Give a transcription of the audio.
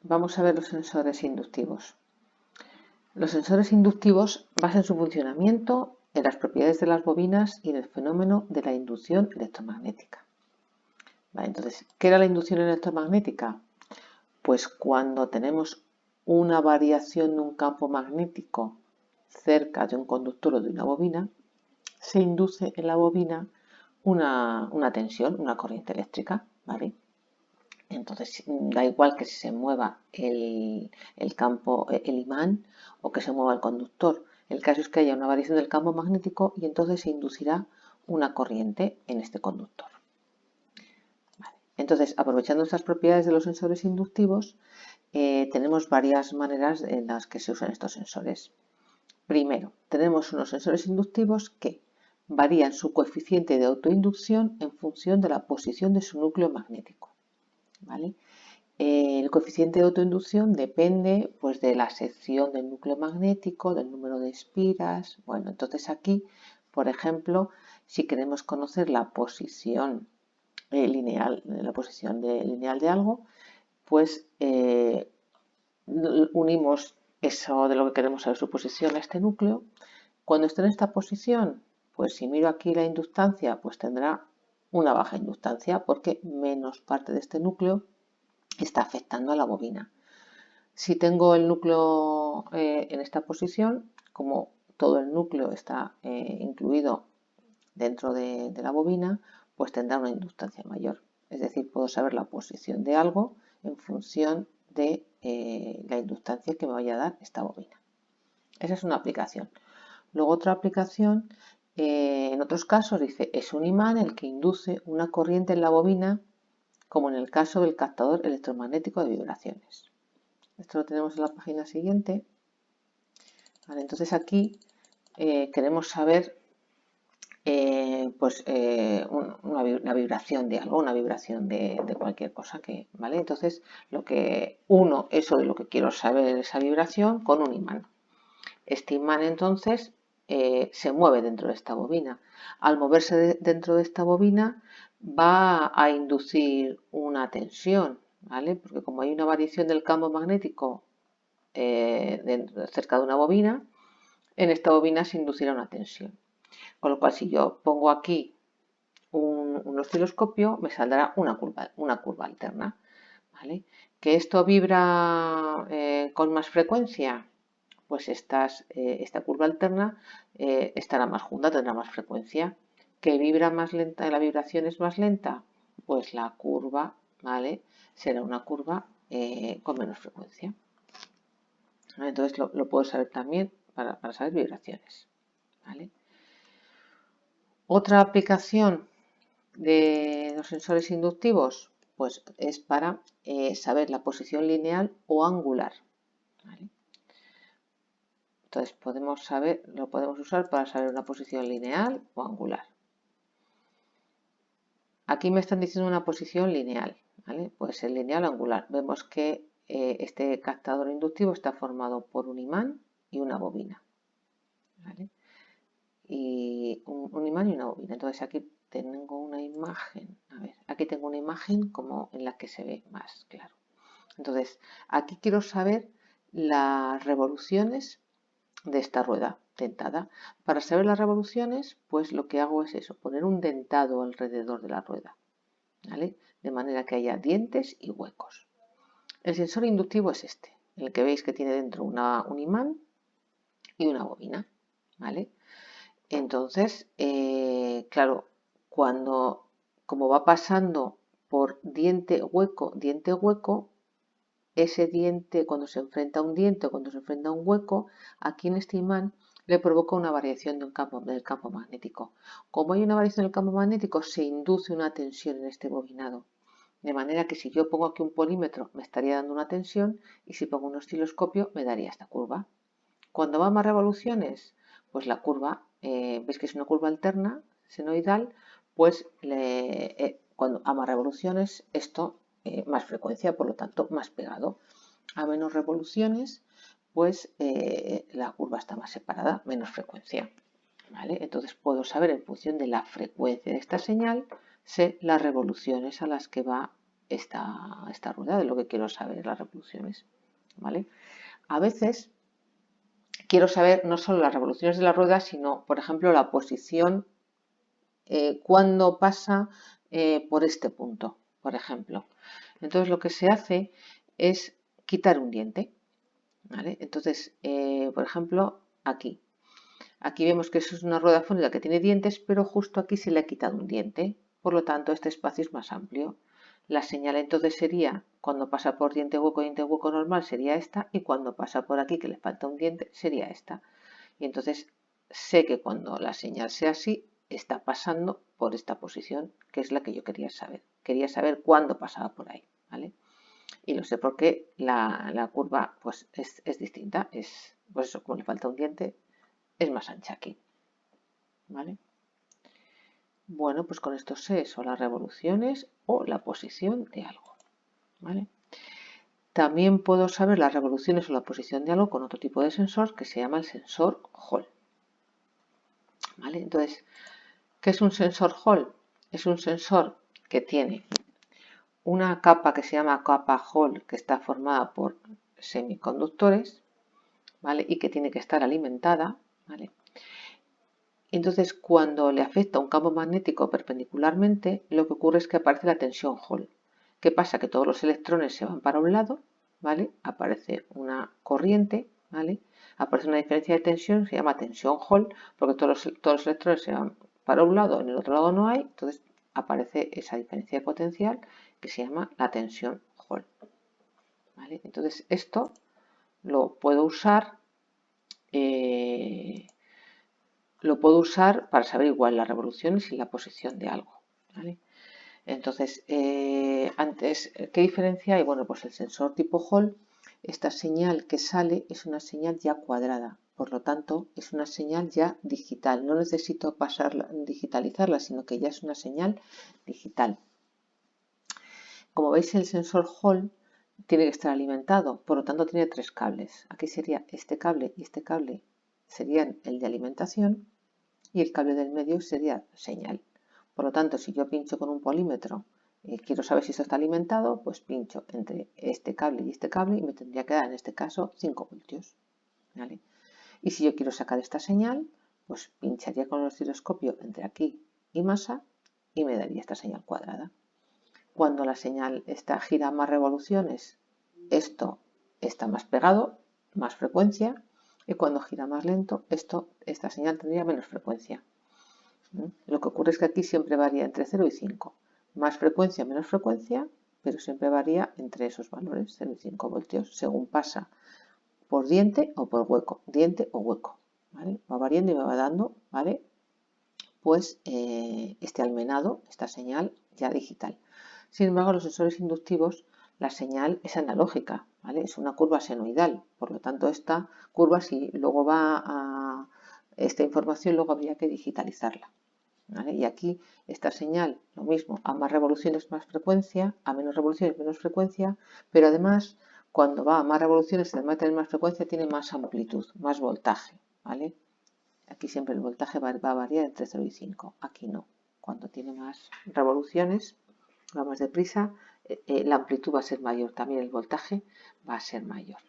vamos a ver los sensores inductivos. Los sensores inductivos basan su funcionamiento en las propiedades de las bobinas y en el fenómeno de la inducción electromagnética. Vale, entonces, ¿qué era la inducción electromagnética? Pues cuando tenemos una variación de un campo magnético cerca de un conductor o de una bobina, se induce en la bobina una tensión, una corriente eléctrica, ¿vale? Entonces, da igual que se mueva el campo, el imán, o que se mueva el conductor. El caso es que haya una variación del campo magnético y entonces se inducirá una corriente en este conductor. Vale. Entonces, aprovechando estas propiedades de los sensores inductivos, tenemos varias maneras en las que se usan estos sensores. Primero, tenemos unos sensores inductivos que varían su coeficiente de autoinducción en función de la posición de su núcleo magnético. ¿Vale? El coeficiente de autoinducción depende pues, de la sección del núcleo magnético, del número de espiras. Bueno, entonces aquí, por ejemplo, si queremos conocer la posición lineal, lineal de algo, pues unimos eso de lo que queremos saber su posición a este núcleo. Cuando esté en esta posición, pues si miro aquí la inductancia, pues tendrá una baja inductancia porque menos parte de este núcleo está afectando a la bobina. Si tengo el núcleo en esta posición, como todo el núcleo está incluido dentro de la bobina, pues tendrá una inductancia mayor. Es decir, puedo saber la posición de algo en función de la inductancia que me vaya a dar esta bobina. Esa es una aplicación. Luego otra aplicación, en otros casos dice, es un imán el que induce una corriente en la bobina, como en el caso del captador electromagnético de vibraciones. Esto lo tenemos en la página siguiente. Vale, entonces aquí queremos saber una vibración de algo, una vibración de cualquier cosa ¿vale? Entonces, lo que uno eso de lo que quiero saber esa vibración con un imán. Este imán entonces se mueve dentro de esta bobina. Al moverse dentro de esta bobina va a inducir una tensión, ¿vale? Porque como hay una variación del campo magnético cerca de una bobina, en esta bobina se inducirá una tensión. Con lo cual, si yo pongo aquí un osciloscopio, me saldrá una curva alterna. ¿Vale? ¿Que esto vibra con más frecuencia? Pues esta curva alterna estará más junta, tendrá más frecuencia. ¿Que vibra más lenta, la vibración es más lenta? Pues la curva, ¿vale? Será una curva con menos frecuencia. Entonces lo puedo saber también para saber vibraciones. ¿Vale? Otra aplicación de los sensores inductivos, pues es para saber la posición lineal o angular. ¿Vale? Entonces lo podemos usar para saber una posición lineal o angular. Aquí me están diciendo una posición lineal, ¿vale? Puede ser lineal o angular. Vemos que este captador inductivo está formado por un imán y una bobina. ¿Vale? Y un imán y una bobina. Entonces aquí tengo una imagen, a ver, aquí tengo una imagen como en la que se ve más claro. Entonces, aquí quiero saber las revoluciones de esta rueda dentada. Para saber las revoluciones, pues lo que hago es eso, poner un dentado alrededor de la rueda, ¿vale? De manera que haya dientes y huecos. El sensor inductivo es este, en el que veis que tiene dentro un imán y una bobina, ¿vale? Entonces, claro, como va pasando por diente hueco, ese diente, cuando se enfrenta a un diente o cuando se enfrenta a un hueco, aquí en este imán le provoca una variación del campo magnético. Como hay una variación del campo magnético, se induce una tensión en este bobinado. De manera que si yo pongo aquí un polímetro, me estaría dando una tensión, y si pongo un osciloscopio, me daría esta curva. Cuando va a más revoluciones, pues la curva, veis que es una curva alterna, senoidal, pues cuando a más revoluciones, esto más frecuencia, por lo tanto más pegado. A menos revoluciones, pues la curva está más separada, menos frecuencia. ¿Vale? Entonces puedo saber en función de la frecuencia de esta señal, sé las revoluciones a las que va esta rueda, de lo que quiero saber, las revoluciones, ¿vale? A veces quiero saber no solo las revoluciones de la rueda, sino, por ejemplo, la posición cuando pasa por este punto, por ejemplo. Entonces lo que se hace es quitar un diente, ¿vale? Entonces, por ejemplo, aquí. Aquí vemos que eso es una rueda fónica que tiene dientes, pero justo aquí se le ha quitado un diente. Por lo tanto, este espacio es más amplio. La señal entonces sería, cuando pasa por diente hueco normal, sería esta, y cuando pasa por aquí, que le falta un diente, sería esta. Y entonces sé que cuando la señal sea así, está pasando por esta posición, que es la que yo quería saber. Quería saber cuándo pasaba por ahí, ¿vale? Y lo sé porque la curva pues es distinta. Pues eso, como le falta un diente, es más ancha aquí, ¿vale? Bueno, pues con esto sé eso, las revoluciones o la posición de algo, ¿vale? También puedo saber las revoluciones o la posición de algo con otro tipo de sensor que se llama el sensor Hall, ¿vale? Entonces, ¿qué es un sensor Hall? Es un sensor que tiene una capa que se llama capa Hall, que está formada por semiconductores, ¿vale? Y que tiene que estar alimentada, ¿vale? Entonces, cuando le afecta un campo magnético perpendicularmente, lo que ocurre es que aparece la tensión Hall. ¿Qué pasa? Que todos los electrones se van para un lado, ¿vale? Aparece una corriente, ¿vale? Aparece una diferencia de tensión, se llama tensión Hall, porque todos los electrones se van para un lado, en el otro lado no hay, entonces aparece esa diferencia de potencial que se llama la tensión Hall, ¿vale? Entonces, esto lo puedo usar para saber igual las revoluciones y la posición de algo, ¿vale? Entonces, antes, ¿qué diferencia hay? Bueno, pues el sensor tipo Hall, esta señal que sale es una señal ya cuadrada, por lo tanto es una señal ya digital. No necesito digitalizarla, sino que ya es una señal digital. Como veis, el sensor Hall tiene que estar alimentado, por lo tanto tiene tres cables. Aquí sería este cable y este cable serían el de alimentación y el cable del medio sería señal. Por lo tanto, si yo pincho con un polímetro y quiero saber si esto está alimentado, pues pincho entre este cable y me tendría que dar en este caso 5 voltios, ¿vale? Y si yo quiero sacar esta señal, pues pincharía con el osciloscopio entre aquí y masa y me daría esta señal cuadrada. Cuando la señal gira más revoluciones, esto está más pegado, más frecuencia, y cuando gira más lento, esta señal tendría menos frecuencia. Lo que ocurre es que aquí siempre varía entre 0 y 5. Más frecuencia, menos frecuencia, pero siempre varía entre esos valores, 0 y 5 voltios, según pasa por diente o por hueco, diente o hueco, ¿vale? Va variando y me va dando, ¿vale? Pues este almenado, esta señal ya digital. Sin embargo, los sensores inductivos, la señal es analógica, ¿vale? Es una curva senoidal, por lo tanto esta curva, si luego va a esta información, luego habría que digitalizarla, ¿vale? Y aquí esta señal, lo mismo, a más revoluciones más frecuencia, a menos revoluciones menos frecuencia, pero además cuando va a más revoluciones, además de tener más frecuencia, tiene más amplitud, más voltaje, ¿vale? Aquí siempre el voltaje va a variar entre 0 y 5, aquí no. Cuando tiene más revoluciones, va más deprisa, la amplitud va a ser mayor, también el voltaje va a ser mayor.